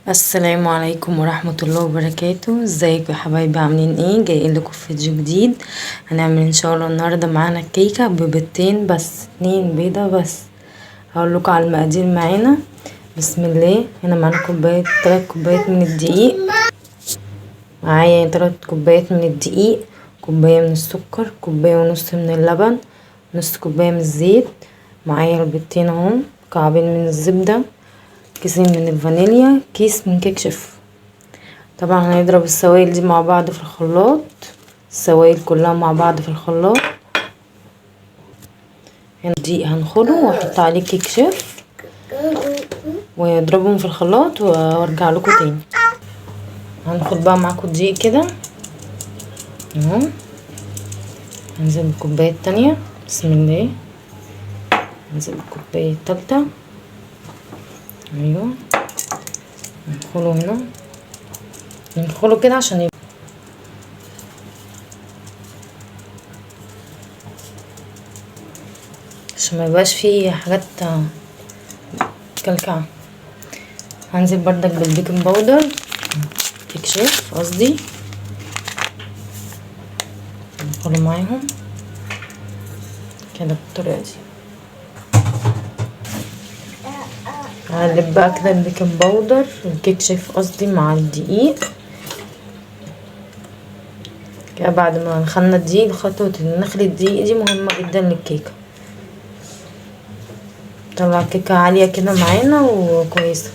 السلام عليكم ورحمة الله وبركاته. ازيكم يا حبايبي؟ عاملين ايه؟ جايين لكم في فيديو جديد. هنعمل ان شاء الله النهارده معانا كيكه ببيضتين بس، 2 بيضه بس. هقول لكم على المقادير معانا. بسم الله. هنا معانا كوبايه 3 كوبايات من الدقيق، معايا 3 كوبايات من الدقيق، كوبايه من السكر، كوبايه ونص من اللبن، نص كوبايه من الزيت، معايا البيضتين اهو، كعبين من الزبده، كيسين من الفانيليا، كيس من كيك شيف. طبعا هنضرب السوائل دي مع بعض في الخلاط، السوائل كلها مع بعض في الخلاط. هنا دي هنخله واحط عليه كيك شيف واضربهم في الخلاط وارجع لكم تاني. هناخد بقى معاكم دقيق كده اهو، هنزل بالكوبايه التانية. بسم الله. هنزل بالكوبايه التالتة. ايوه، ندخله هنا، ندخله كده عشان ما يبقاش فيه حاجات كلكعه. هنزل بردك بالبيكنج باودر، كيك شيف قصدي، ندخله معاهم كده بالطريقه دي. هقلب بقى كده البيكنج باودر الكيك شيف قصدي مع الدقيق كده. بعد ما دخلنا الدقيق، خطوه نخلي الدقيق دي مهمه جدا للكيكه. طلع كيكه عاليه كده معانا وكويسه.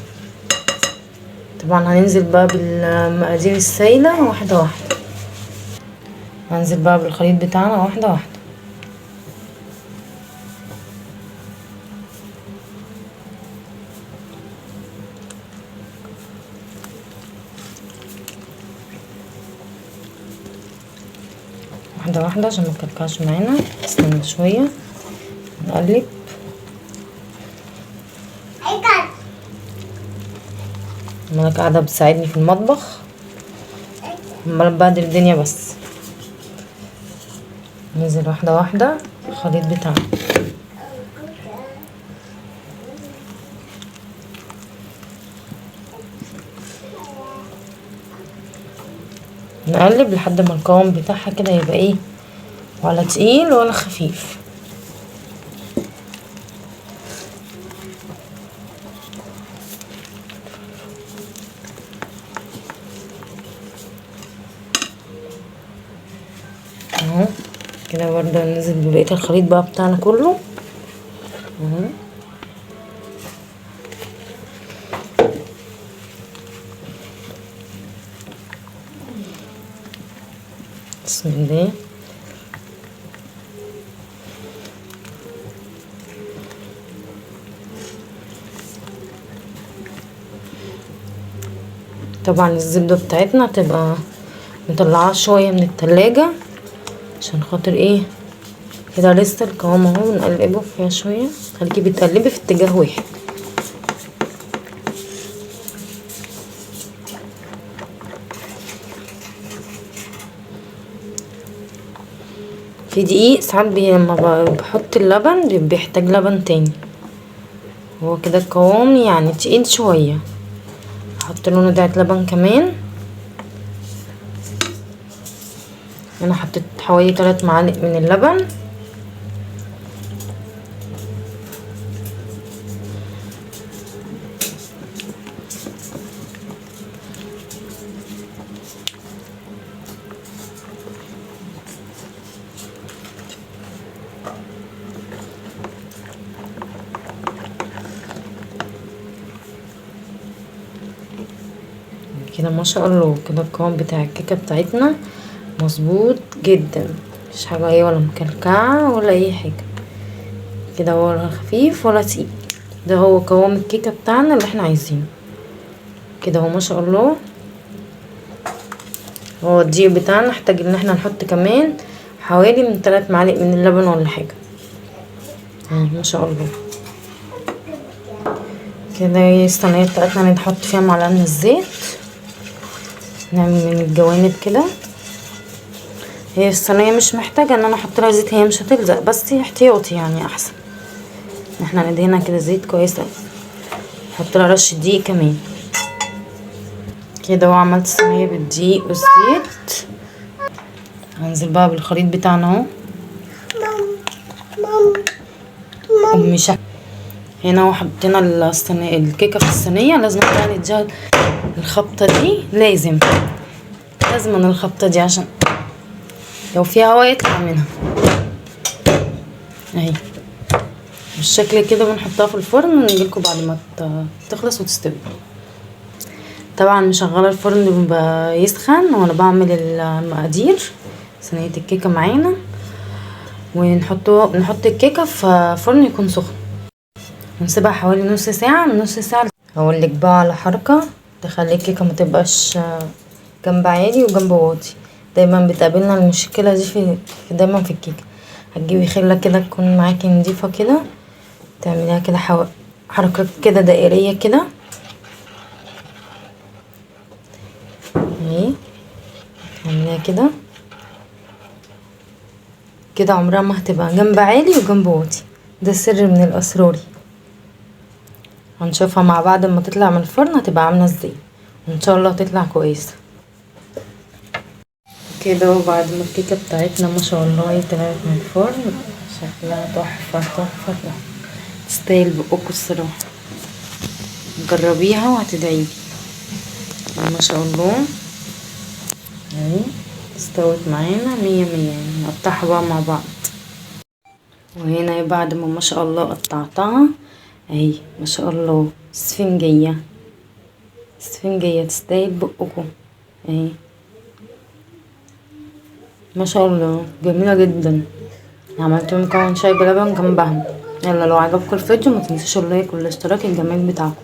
طبعا هننزل بقى بالمقادير السايله واحده واحده. هنزل بقى بالخليط بتاعنا واحده واحده. واحده واحده عشان ما تكلكعش معانا. استنى شويه نقلب. مالك قاعده بتساعدني في المطبخ، عماله ببهدل الدنيا بس. ننزل واحده واحده الخليط بتاعنا. نقلب لحد ما القوام بتاعها كده يبقى ايه، ولا تقيل ولا خفيف. اهو كده. برضه ننزل ببقية الخليط بقى بتاعنا كله اهو. بسم الله. طبعا الزبدة بتاعتنا تبقى مطلعاها شوية من التلاجة عشان خاطر ايه كده لسه القوام اهو. نقلبه فيها شوية، خليكي بتقلبي في اتجاه واحد. في دقيق ساعات لما بحط اللبن بيحتاج لبن تاني. هو كده القوام يعني تقيل شوية. هحط له ندعة لبن كمان. انا حطيت حوالي 3 معالق من اللبن. كده ما شاء الله. كده القوام بتاع الكيكه بتاعتنا مظبوط جدا، مش حاجه ايه ولا مكلكعه ولا اي حاجه كده، ولا خفيف ولا تقيل. ده هو قوام الكيكه بتاعنا اللي احنا عايزينه كده. هو ما شاء الله. هو الدقيق بتاعنا نحتاج ان احنا نحط كمان حوالي من 3 معالق من اللبن ولا حاجه. ما شاء الله. كده الصينيه بتاعتنا نحط فيها معلقه من الزيت، نعمل من الجوانب كده. هي الصينيه مش محتاجه ان انا احط لها زيت، هي مش هتلزق، بس احتياطي يعني احسن ان احنا ندهنها كده زيت كويس اوي. نحط لها رشه دقيق كمان. كده وعملت صينية بالدقيق والزيت. هنزل بقى بالخليط بتاعنا اهو. مش هنا وحطينا الصينية الكيكة في الصينية. لازم بقى نديها الخبطة دي، لازم من الخبطة دي عشان لو فيها هوا يطلع منها اهي بالشكل كده. ونحطها في الفرن ونجيلكوا بعد ما تخلص وتستوي. طبعا مشغله الفرن بيسخن وانا بعمل المقادير. صينيه الكيكه معانا، نحط الكيكه في فرن يكون سخن ونسيبها حوالي نص ساعه. هقول لك بقى على حركه تخلي الكيكه ما تبقاش جنب عالي وجنب واطي. دايما بتقابلنا المشكله دي دايما في الكيكه. هتجيبي خله كده تكون معاكي نضيفه كده، تعمليها كده حركات كده دائريه كده اهي. تعمليها كده كده عمرها ما هتبقى جنب عالي وجنب واطي. ده سر من الاسرار. هنشوفها مع بعض لما تطلع من الفرن هتبقى عامله ازاي، وان شاء الله تطلع كويسه كده. وبعد ما الكيكه بتاعتنا ما شاء الله طلعت من الفرن شكلها تحفه، تستاهل بقكوا الصراحه. جربيها وهتدعيلي. ما شاء الله اهي استوت معانا 100 يعني. نقطعها بقى مع بعض. وهنا بعد ما شاء الله قطعتها اهي ما شاء الله اسفنجيه تستاهل بقكم اهي ما شاء الله جميله جدا. عملت مكون شاي بلبن جنبها. يلا لو عجبكم الفيديو ما تنسوش اللايك والاشتراك الجميل بتاعكم.